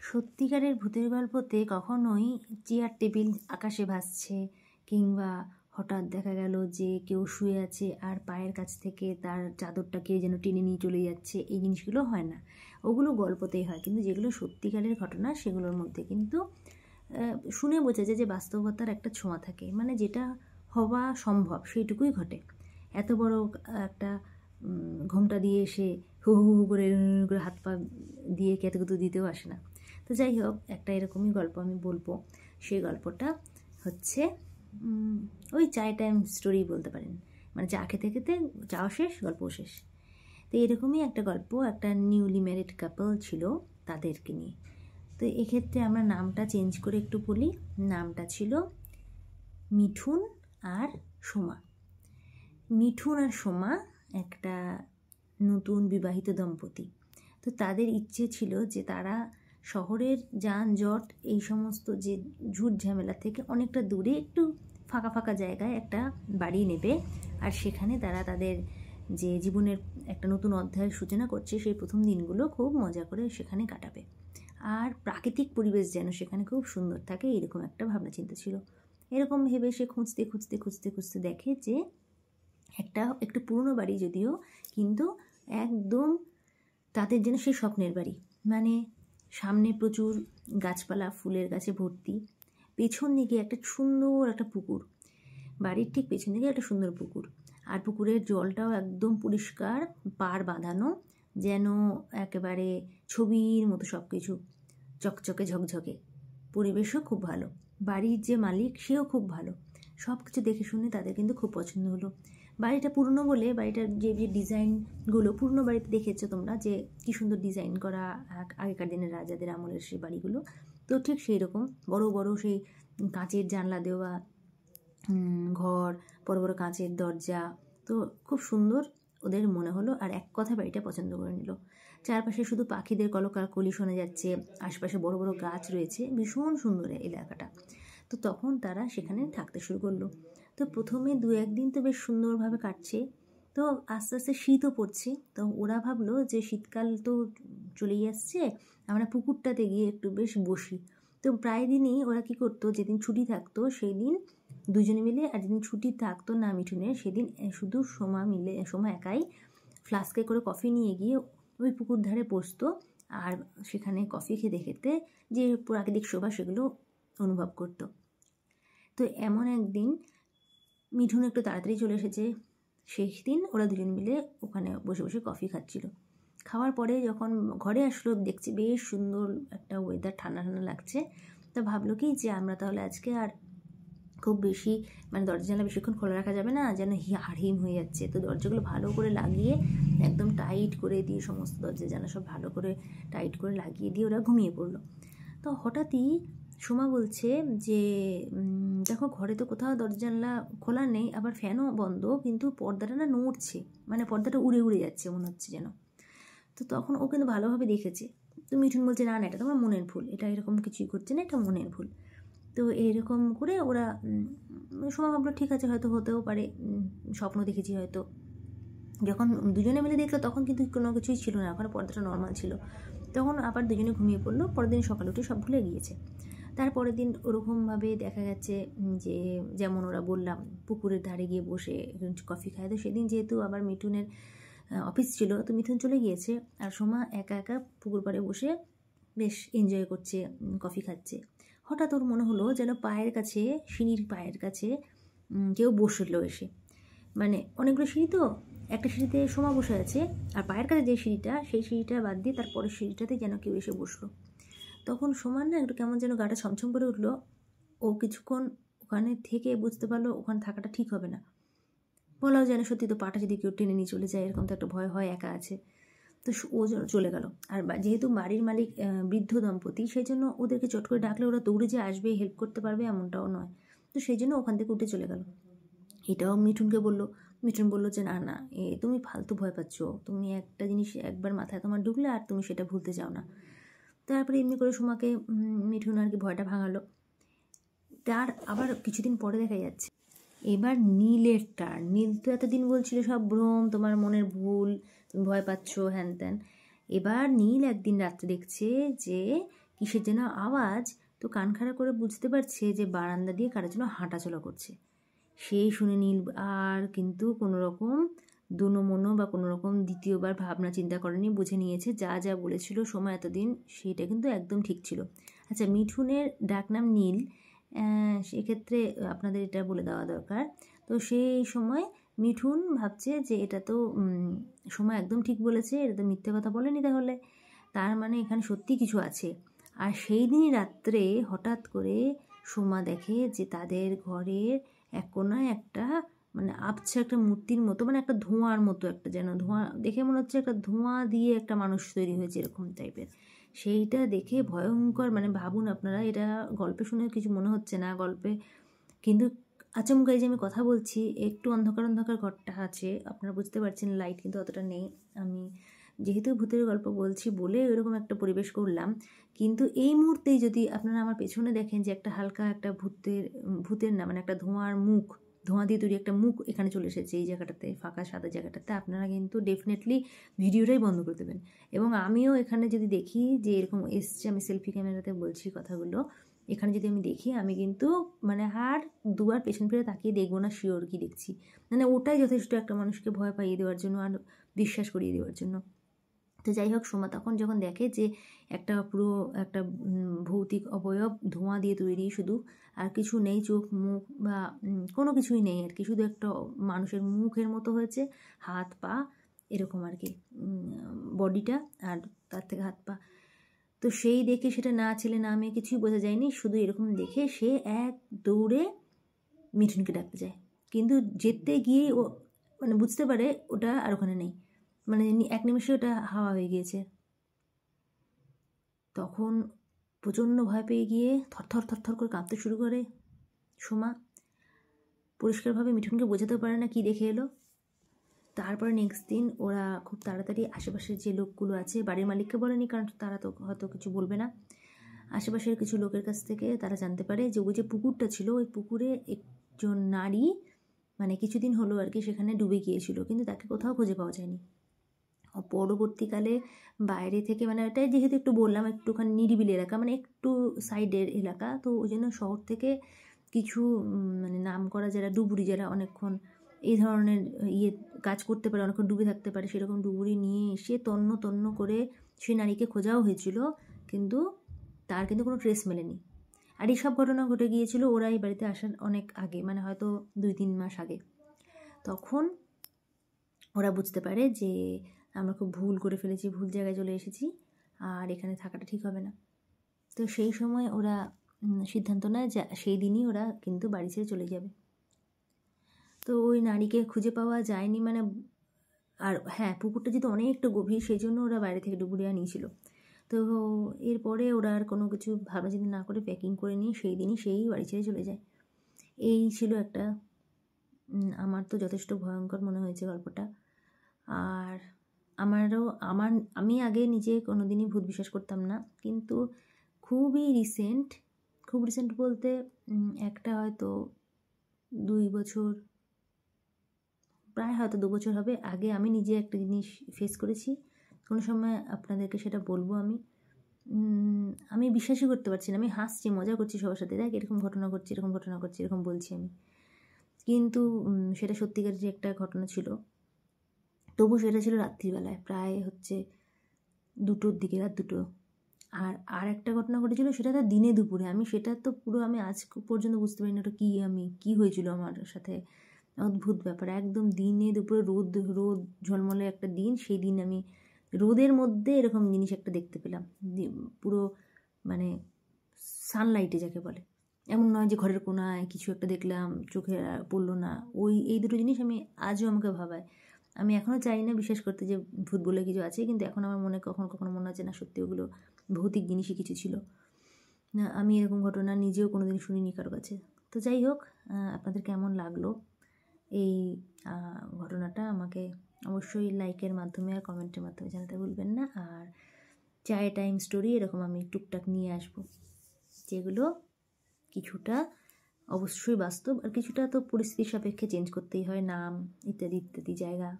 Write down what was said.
সত্যিকারের ভূতের গল্পতে কখনোই চেয়ার টেবিল আকাশে ভাসছে কিংবা হঠাৎ দেখা গেল যে কেউ শুয়ে আছে আর পায়ের কাছ থেকে তার চাদরটাকে যেন টেনে নিয়ে চলে যাচ্ছে, এই জিনিসগুলো হয় না। ওগুলো গল্পতেই হয়, কিন্তু যেগুলো সত্যিকারের ঘটনা সেগুলোর মধ্যে কিন্তু শুনে বোঝা যায় যে বাস্তবতার একটা ছোঁয়া থাকে, মানে যেটা হওয়া সম্ভব সেইটুকুই ঘটে। এত বড় একটা ঘোমটা দিয়ে এসে হু হু হু করে হাত পা দিয়ে কেতকুতু দিতেও আসে না। তো যাই হোক, একটা এরকমই গল্প আমি বলবো। সেই গল্পটা হচ্ছে ওই চায় টাইম স্টোরি বলতে পারেন, মানে চা খেতে খেতে চাও শেষ, গল্পও শেষ। তো এরকমই একটা গল্প, একটা নিউলি ম্যারিড কাপল ছিল, তাদেরকে নিয়ে। তো এক্ষেত্রে আমরা নামটা চেঞ্জ করে একটু বলি। নামটা ছিল মিঠুন আর সোমা। মিঠুন আর সোমা একটা নতুন বিবাহিত দম্পতি। তো তাদের ইচ্ছে ছিল যে তারা শহরের যানজট এই সমস্ত যে ঝুট ঝামেলা থেকে অনেকটা দূরে একটু ফাঁকা ফাঁকা জায়গায় একটা বাড়ি নেবে, আর সেখানে তারা তাদের যে জীবনের একটা নতুন অধ্যায়ের সূচনা করছে সেই প্রথম দিনগুলো খুব মজা করে সেখানে কাটাবে, আর প্রাকৃতিক পরিবেশ যেন সেখানে খুব সুন্দর থাকে, এরকম একটা ভাবনা চিন্তা ছিল। এরকম ভেবে সে খুঁজতে খুঁজতে খুঁজতে খুঁজতে দেখে যে একটু পুরনো বাড়ি যদিও, কিন্তু একদম তাদের যেন সেই স্বপ্নের বাড়ি, মানে সামনে প্রচুর গাছপালা, ফুলের গাছে ভর্তি, পেছন দিকে একটা সুন্দর একটা পুকুর, বাড়ির ঠিক পেছন দিকে একটা সুন্দর পুকুর, আর পুকুরের জলটাও একদম পরিষ্কার, পাড় বাঁধানো, যেন একেবারে ছবির মতো সব কিছু, চকচকে ঝকঝকে। পরিবেশও খুব ভালো, বাড়ির যে মালিক সেও খুব ভালো। সব কিছু দেখে শুনে তাদের কিন্তু খুব পছন্দ হলো। বাড়িটা পুরনো বলে বাড়িটার যে যে ডিজাইনগুলো, পুরনো বাড়িতে দেখেছো তোমরা যে কী সুন্দর ডিজাইন করা, আগেকার দিনের রাজাদের আমলের সেই বাড়িগুলো, তো ঠিক সেই রকম বড় বড় সেই কাঁচের জানলা দেওয়া ঘর, বড় বড় কাঁচের দরজা, তো খুব সুন্দর ওদের মনে হলো। আর এক কথা বাড়িটা পছন্দ করে নিল। চারপাশে শুধু পাখিদের কলকাকলি শোনা যাচ্ছে, আশপাশে বড় বড় গাছ রয়েছে, ভীষণ সুন্দর এলাকাটা। তো তখন তারা সেখানে থাকতে শুরু করলো। তো প্রথমে 2-1 দিন তো বেশ সুন্দরভাবে কাটছে, তো আস্তে আস্তে শীতও পড়ছে। তো ওরা ভাবলো যে শীতকাল তো চলেই আসছে, আমরা পুকুরটাতে গিয়ে একটু বেশ বসি। তো প্রায় দিনই ওরা কী করতো, যেদিন ছুটি থাকতো সেই দিন দুজনে মিলে, আর যেদিন ছুটি থাকতো না মিঠুনের সেদিন শুধু সোমা একাই ফ্লাস্কে করে কফি নিয়ে গিয়ে ওই পুকুর ধারে বসতো, আর সেখানে কফি খেতে খেতে যে প্রাকৃতিক শোভা সেগুলো অনুভব করতো। তো এমন একদিন মিঠুন একটু তাড়াতাড়ি চলে এসেছে, সেই দিন ওরা দুজন মিলে ওখানে বসে বসে কফি খাচ্ছিল। খাওয়ার পরে যখন ঘরে আসলো, দেখছি বেশ সুন্দর একটা ওয়েদার, ঠান্ডা ঠান্ডা লাগছে। তো ভাবলো কি যে আমরা তাহলে আজকে আর খুব বেশি, মানে দরজা জানলা বেশিক্ষণ খোলা রাখা যাবে না, যেন হাড়হিম হয়ে যাচ্ছে। তো দরজাগুলো ভালো করে লাগিয়ে একদম টাইট করে দিয়ে, সমস্ত দরজা জানলা সব ভালো করে টাইট করে লাগিয়ে দিয়ে ওরা ঘুমিয়ে পড়লো। তো হঠাৎই সোমা বলছে যে দেখো ঘরে তো কোথাও দরজা জানলা খোলা নেই, আবার ফ্যানও বন্ধ, কিন্তু পর্দাটা না নড়ছে, মানে পর্দাটা উড়ে উড়ে যাচ্ছে মনে হচ্ছে যেন। তো তখন ও কিন্তু ভালোভাবে দেখেছে। তো মিঠুন বলছে না না, এটা তোমার মনের ভুল, এটা এরকম কিছুই করছে না, এটা মনের ভুল। তো এরকম করে ওরা সোমা ভাবলো ঠিক আছে, হয়তো হতেও পারে, স্বপ্ন দেখেছি হয়তো। যখন দুজনে মিলে দেখলো তখন কিন্তু কোনো কিছুই ছিল না, ওখানে পর্দাটা নর্মাল ছিল। তখন আবার দুজনে ঘুমিয়ে পড়লো। পরের দিন সকালে উঠে সব ভুলে গিয়েছে। তারপরের দিন ওরকমভাবে দেখা গেছে যে যেমন ওরা বললাম পুকুরের ধারে গিয়ে বসে কফি খায়। তো সেদিন যেহেতু আবার মিঠুনের অফিস ছিল, তো মিঠুন চলে গিয়েছে, আর সোমা একা একা পুকুর পাড়ে বসে বেশ এনজয় করছে, কফি খাচ্ছে। হঠাৎ ওর মনে হলো যেন পায়ের কাছে, সিঁড়ির পায়ের কাছে কেউ বসলো এসে, মানে অনেকগুলো সিঁড়ি, তো একটা সিঁড়িতে সোমা বসে আছে, আর পায়ের কাছে যে সিঁড়িটা, সেই সিঁড়িটা বাদ দিয়ে তারপরের সিঁড়িটাতে যেন কেউ এসে বসলো। তখন সোমার না একটু কেমন যেন গাটা ছমছম করে উঠলো। ও কিছুক্ষণ ওখানে থেকে বুঝতে পারলো ওখানে থাকাটা ঠিক হবে না। বলাও যেন সত্যি, তো পাটা যদি কেউ টেনে নিয়ে চলে যায় এরকম তো একটা ভয় হয়, একা আছে। তো ও চলে গেল। আর যেহেতু বাড়ির মালিক বৃদ্ধ দম্পতি, সেই জন্য ওদেরকে চট করে ডাকলে ওরা দৌড়ে যে আসবে, হেল্প করতে পারবে এমনটাও নয়। তো সেই জন্য ওখান থেকে উঠে চলে গেল। এটাও মিঠুনকে বললো। মিঠুন বললো যে না না, তুমি ফালতু ভয় পাচ্ছ, তুমি একটা জিনিস একবার মাথায় তোমার ঢুকলে আর তুমি সেটা ভুলতে চাও না। তারপরে এমনি করে সোমাকে মিঠুন আর কি ভয়টা ভাঙালো। তার আবার কিছুদিন পরে দেখা যাচ্ছে এবার নীলের টার্ন। নীল তো এতদিন বলছিল সব ভ্রম, তোমার মনের ভুল, তুমি ভয় পাচ্ছ, হ্যান ত্যান। এবার নীল একদিন রাত্রে দেখছে যে কিসের যেন আওয়াজ। তো কান খাড়া করে বুঝতে পারছে যে বারান্দা দিয়ে কারোর জন্য হাঁটাচলা করছে। সেই শুনে নীল আর কিন্তু কোনো রকম দোনোমনো বা কোনো রকম দ্বিতীয়বার ভাবনা চিন্তা করেনি, বুঝে নিয়েছে যা যা বলেছিল সময় এতদিন সেটা কিন্তু একদম ঠিক ছিল। আচ্ছা, মিঠুনের ডাকনাম নীল, সেক্ষেত্রে আপনাদের এটা বলে দেওয়া দরকার। তো সেই সময় মিঠুন ভাবছে যে এটা তো সময় একদম ঠিক বলেছে, এটা তো মিথ্যে কথা বলেনি, তাহলে তার মানে এখানে সত্যি কিছু আছে। আর সেই দিনই রাত্রে হঠাৎ করে সোমা দেখে যে তাদের ঘরের এক কোনায় একটা মানে আবছা একটা মূর্তির মতো, মানে একটা ধোঁয়ার মতো, একটা যেন ধোঁয়া দেখে মনে হচ্ছে একটা ধোঁয়া দিয়ে একটা মানুষ তৈরি হয়েছে এরকম টাইপের। সেইটা দেখে ভয়ঙ্কর, মানে ভাবুন আপনারা, এটা গল্পে শুনে কিছু মনে হচ্ছে না গল্পে, কিন্তু আচমকা এই যে আমি কথা বলছি একটু অন্ধকার অন্ধকার ঘরটা আছে, আপনারা বুঝতে পারছেন লাইট কিন্তু অতটা নেই। আমি যেহেতু ভূতের গল্প বলছি বলে ওইরকম একটা পরিবেশ করলাম, কিন্তু এই মুহূর্তেই যদি আপনারা আমার পেছনে দেখেন যে একটা হালকা একটা ভূতের না মানে একটা ধোঁয়ার মুখ, ধোঁয়া দিয়ে তৈরি একটা মুখ এখানে চলে এসেছে এই জায়গাটাতে, ফাঁকা সাদা জায়গাটাতে, আপনারা কিন্তু ডেফিনেটলি ভিডিওটাই বন্ধ করে দেবেন। এবং আমিও এখানে যদি দেখি যে এরকম এসছে, আমি সেলফি ক্যামেরাতে বলছি কথাগুলো, এখানে যদি আমি দেখি আমি কিন্তু মানে আর দুবার পেছন ফিরে তাকিয়ে দেখবো না, শিওর কি দেখছি, মানে ওটাই যথেষ্ট একটা মানুষকে ভয় পাইয়ে দেওয়ার জন্য আর বিশ্বাস করিয়ে দেওয়ার জন্য। তো যাই হোক, সোমা তখন যখন দেখে যে একটা পুরো একটা ভৌতিক অবয়ব ধোঁয়া দিয়ে তৈরি, শুধু আর কিছু নেই, চোখ মুখ বা কোনো কিছুই নেই আর কি, শুধু একটা মানুষের মুখের মতো হয়েছে, হাত পা এরকম আর কি, বডিটা আর তার থেকে হাত পা। তো সেই দেখে সেটা না ছেলে না মেয়ে কিছুই বোঝা যায়নি, শুধু এরকম দেখে সে এক দৌড়ে মিঠুনকে ডাকতে যায়, কিন্তু যেতে গিয়ে ও মানে বুঝতে পারে ওটা আর ওখানে নেই, মানে এক নিমেষে ওটা হাওয়া হয়ে গিয়েছে। তখন প্রচণ্ড ভয় পেয়ে গিয়ে থরথর থরথর করে কাঁপতে শুরু করে সোমা, পরিষ্কারভাবে মিঠুনকে বোঝাতেও পারে না কি দেখে এলো। তারপরে নেক্সট দিন ওরা খুব তাড়াতাড়ি আশেপাশের যে লোকগুলো আছে, বাড়ির মালিককে বলেনি কারণ তারা তো হয়তো কিছু বলবে না, আশেপাশের কিছু লোকের কাছ থেকে তারা জানতে পারে যে ওই যে পুকুরটা ছিল, ওই পুকুরে একজন নারী মানে কিছুদিন হলো আর কি সেখানে ডুবে গিয়েছিল, কিন্তু তাকে কোথাও খুঁজে পাওয়া যায়নি। পরবর্তীকালে বাইরে থেকে, মানে এটাই যেহেতু একটু বললাম একটুখানি নিরিবিলি এলাকা, মানে একটু সাইডের এলাকা, তো ওই জন্য শহর থেকে কিছু মানে নাম করা যারা ডুবুরি, যারা অনেকক্ষণ এই ধরনের কাজ করতে পারে, অনেকক্ষণ ডুবে থাকতে পারে, সেরকম ডুবুরি নিয়ে এসে তন্ন তন্ন করে সেই নারীকে খোঁজাও হয়েছিল, কিন্তু তার কিন্তু কোনো ট্রেস মেলেনি। আর এইসব ঘটনা ঘটে গিয়েছিল ওরা এই বাড়িতে আসার অনেক আগে, মানে হয়তো 2-3 মাস আগে। তখন ওরা বুঝতে পারে যে আমরা খুব ভুল করে ফেলেছি, ভুল জায়গায় চলে এসেছি, আর এখানে থাকাটা ঠিক হবে না। তো সেই সময় ওরা সিদ্ধান্ত নেয় যে সেই দিনই ওরা কিন্তু বাড়ি ছেড়ে চলে যাবে। তো ওই নারীকে খুঁজে পাওয়া যায়নি, মানে আর হ্যাঁ, পুকুরটা যেহেতু অনেকটা গভীর সেই জন্য ওরা বাইরে থেকে ডুবুরিয়া নিয়েছিল। তো এরপরে ওরা আর কোনো কিছু ভাবনা চিন্তা না করে প্যাকিং করে নিয়ে সেই দিনই সেই বাড়ি ছেড়ে চলে যায়। এই ছিল একটা, আমার তো যথেষ্ট ভয়ঙ্কর মনে হয়েছে গল্পটা। আর আমি আগে নিজে কোনো দিনই ভূত বিশ্বাস করতাম না, কিন্তু খুব রিসেন্ট বলতে একটা হয়তো 2 বছর, প্রায় হয়তো 2 বছর হবে আগে আমি নিজে একটা জিনিস ফেস করেছি, কোনো সময় আপনাদেরকে সেটা বলবো। আমি বিশ্বাসই করতে পারছি না, আমি হাসছি, মজা করছি সবার সাথে, দেখ এরকম ঘটনা ঘটছে, এরকম ঘটনা ঘটছে, এরকম বলছি আমি, কিন্তু সেটা সত্যিকার যে একটা ঘটনা ছিল। তবু সেটা ছিল রাত্রিবেলায়, প্রায় হচ্ছে 2টোর দিকে, রাত 2টো। আর একটা ঘটনা ঘটেছিল সেটা তো দিনে দুপুরে, আমি সেটা তো পুরো আমি আজ পর্যন্ত বুঝতে পারিনি ওটা কী হয়েছিল আমার সাথে, অদ্ভুত ব্যাপার। একদম দিনে দুপুরে রোদ ঝলমলে একটা দিন, সেই দিন আমি রোদের মধ্যে এরকম জিনিস একটা দেখতে পেলাম, পুরো মানে সানলাইটে যাকে বলে, এমন নয় যে ঘরের কোনায় কিছু একটা দেখলাম চোখে পড়লো না, এই দুটো জিনিস আমি আজও আমাকে ভাবায়। আমি এখনও চাই না বিশ্বাস করতে যে ভূত বলে কিছু আছে, কিন্তু এখন আমার মনে কখনো মনে হচ্ছে না সত্যি ওগুলো ভৌতিক জিনিসই কিছু ছিল না। আমি এরকম ঘটনা নিজেও কোনো দিন শুনিনি কারো কাছে। তো যাই হোক, আপনাদের কেমন লাগলো এই ঘটনাটা আমাকে অবশ্যই লাইকের মাধ্যমে আর কমেন্টের মাধ্যমে জানাতে ভুলবেন না। আর চায়ে টাইম স্টোরি এরকম আমি টুকটাক নিয়ে আসবো, যেগুলো কিছুটা অবশ্যই বাস্তব আর কিছুটা তো পরিস্থিতির সাপেক্ষে চেঞ্জ করতেই হয়, নাম ইত্যাদি ইত্যাদি জায়গা।